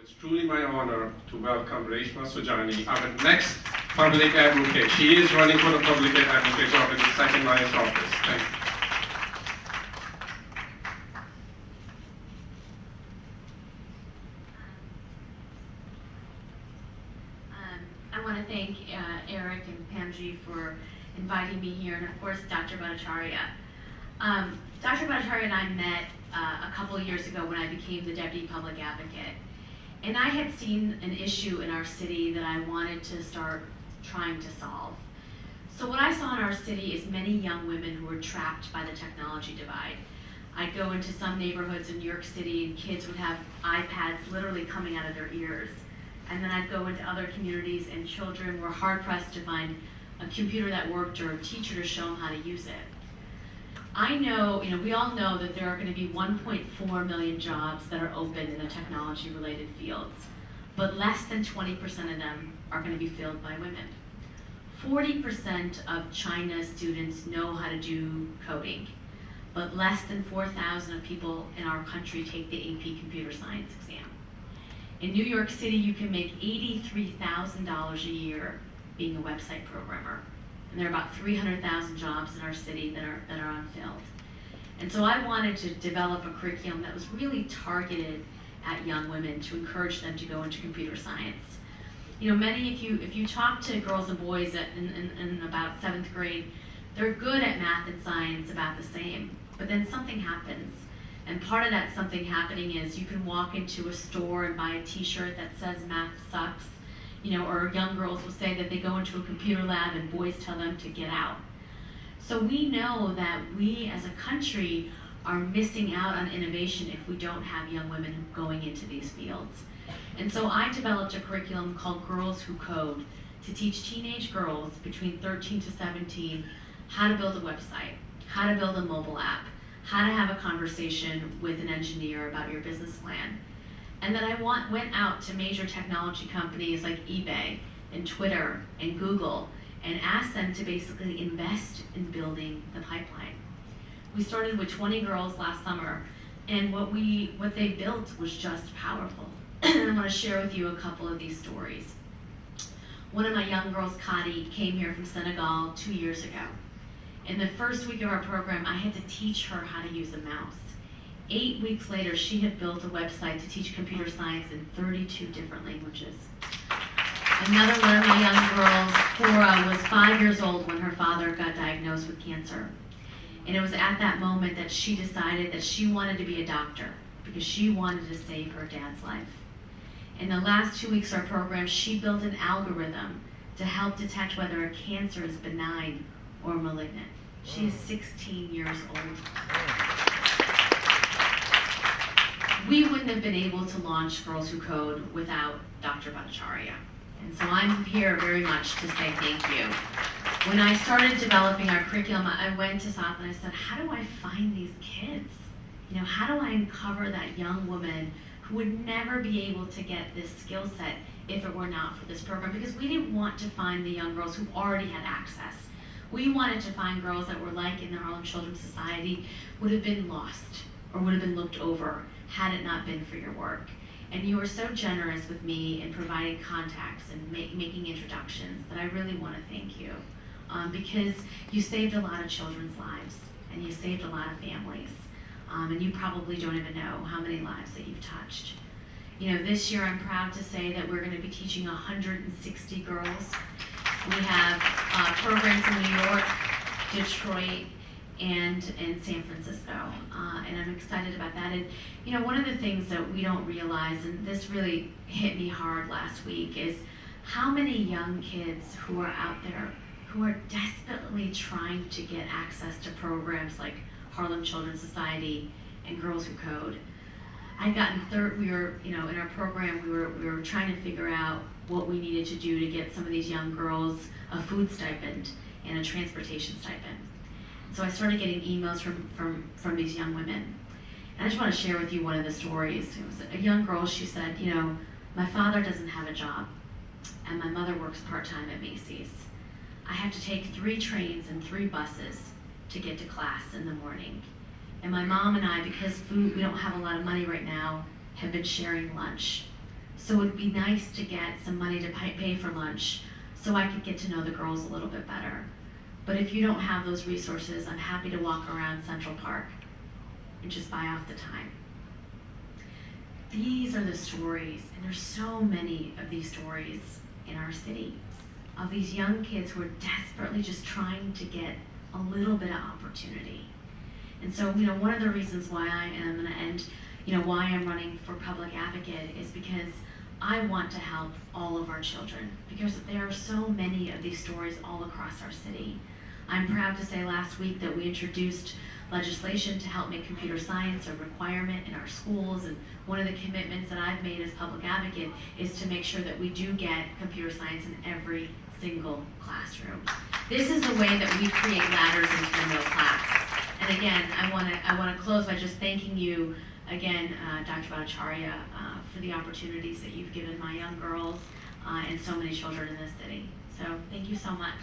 It's truly my honor to welcome Reshma Sujani, our next public advocate. She is running for the public advocate job in the second highest office. Thank you. I want to thank Eric and Pamji for inviting me here, and of course Dr. Bhattacharya. Dr. Bhattacharya and I met a couple of years ago when I became the Deputy Public Advocate. And I had seen an issue in our city that I wanted to start trying to solve. So what I saw in our city is many young women who were trapped by the technology divide. I'd go into some neighborhoods in New York City and kids would have iPads literally coming out of their ears. And then I'd go into other communities and children were hard-pressed to find a computer that worked or a teacher to show them how to use it. I know, we all know that there are going to be 1.4 million jobs that are open in the technology-related fields, but less than 20% of them are going to be filled by women. 40% of China's students know how to do coding, but less than 4,000 of people in our country take the AP Computer Science exam. In New York City, you can make $83,000 a year being a website programmer. And there are about 300,000 jobs in our city that are unfilled. And so I wanted to develop a curriculum that was really targeted at young women to encourage them to go into computer science. Many, if you talk to girls and boys in about 7th grade, they're good at math and science about the same, but then something happens. And part of that something happening is you can walk into a store and buy a t-shirt that says math sucks. Or young girls will say that they go into a computer lab and boys tell them to get out. So we know that we as a country are missing out on innovation if we don't have young women going into these fields. And so I developed a curriculum called Girls Who Code to teach teenage girls between 13 to 17 how to build a website, how to build a mobile app, how to have a conversation with an engineer about your business plan. And then I went out to major technology companies like eBay and Twitter and Google and asked them to basically invest in building the pipeline. We started with 20 girls last summer, and what they built was just powerful. And I want to share with you a couple of these stories. One of my young girls, Kadi, came here from Senegal 2 years ago. In the first week of our program, I had to teach her how to use a mouse. 8 weeks later, she had built a website to teach computer science in 32 different languages. Another one of my young girls, Cora, was 5 years old when her father got diagnosed with cancer. And it was at that moment that she decided that she wanted to be a doctor because she wanted to save her dad's life. In the last 2 weeks of our program, she built an algorithm to help detect whether a cancer is benign or malignant. She is 16 years old. We wouldn't have been able to launch Girls Who Code without Dr. Bhattacharya. And so I'm here very much to say thank you. When I started developing our curriculum, I went to South and I said, how do I find these kids? How do I uncover that young woman who would never be able to get this skill set if it were not for this program? Because we didn't want to find the young girls who already had access. We wanted to find girls that were like in the Harlem Children's Society, would have been lost or would have been looked over had it not been for your work. And you were so generous with me in providing contacts and making introductions that I really want to thank you. Because you saved a lot of children's lives and you saved a lot of families. And you probably don't even know how many lives that you've touched. This year I'm proud to say that we're going to be teaching 160 girls. We have programs in New York, Detroit, and San Francisco, and I'm excited about that. And one of the things that we don't realize, and this really hit me hard last week, is how many young kids who are out there who are desperately trying to get access to programs like Harlem Children's Society and Girls Who Code. In our program, we were trying to figure out what we needed to do to get some of these young girls a food stipend and a transportation stipend. So I started getting emails from these young women. And I just want to share with you one of the stories. It was a young girl, she said, my father doesn't have a job, and my mother works part-time at Macy's. I have to take 3 trains and 3 buses to get to class in the morning. And my mom and I, because we don't have a lot of money right now, have been sharing lunch. So it'd be nice to get some money to pay for lunch so I could get to know the girls a little bit better. But if you don't have those resources, I'm happy to walk around Central Park and just buy off the time. These are the stories, and there's so many of these stories in our city of these young kids who are desperately just trying to get a little bit of opportunity. And so, one of the reasons why I am, and why I'm running for public advocate is because I want to help all of our children, because there are so many of these stories all across our city. I'm proud to say last week that we introduced legislation to help make computer science a requirement in our schools, and one of the commitments that I've made as public advocate is to make sure that we do get computer science in every single classroom. This is a way that we create ladders into the middle class. And again, I want to close by just thanking you again, Dr. Bhattacharya, for the opportunities that you've given my young girls and so many children in this city. So thank you so much.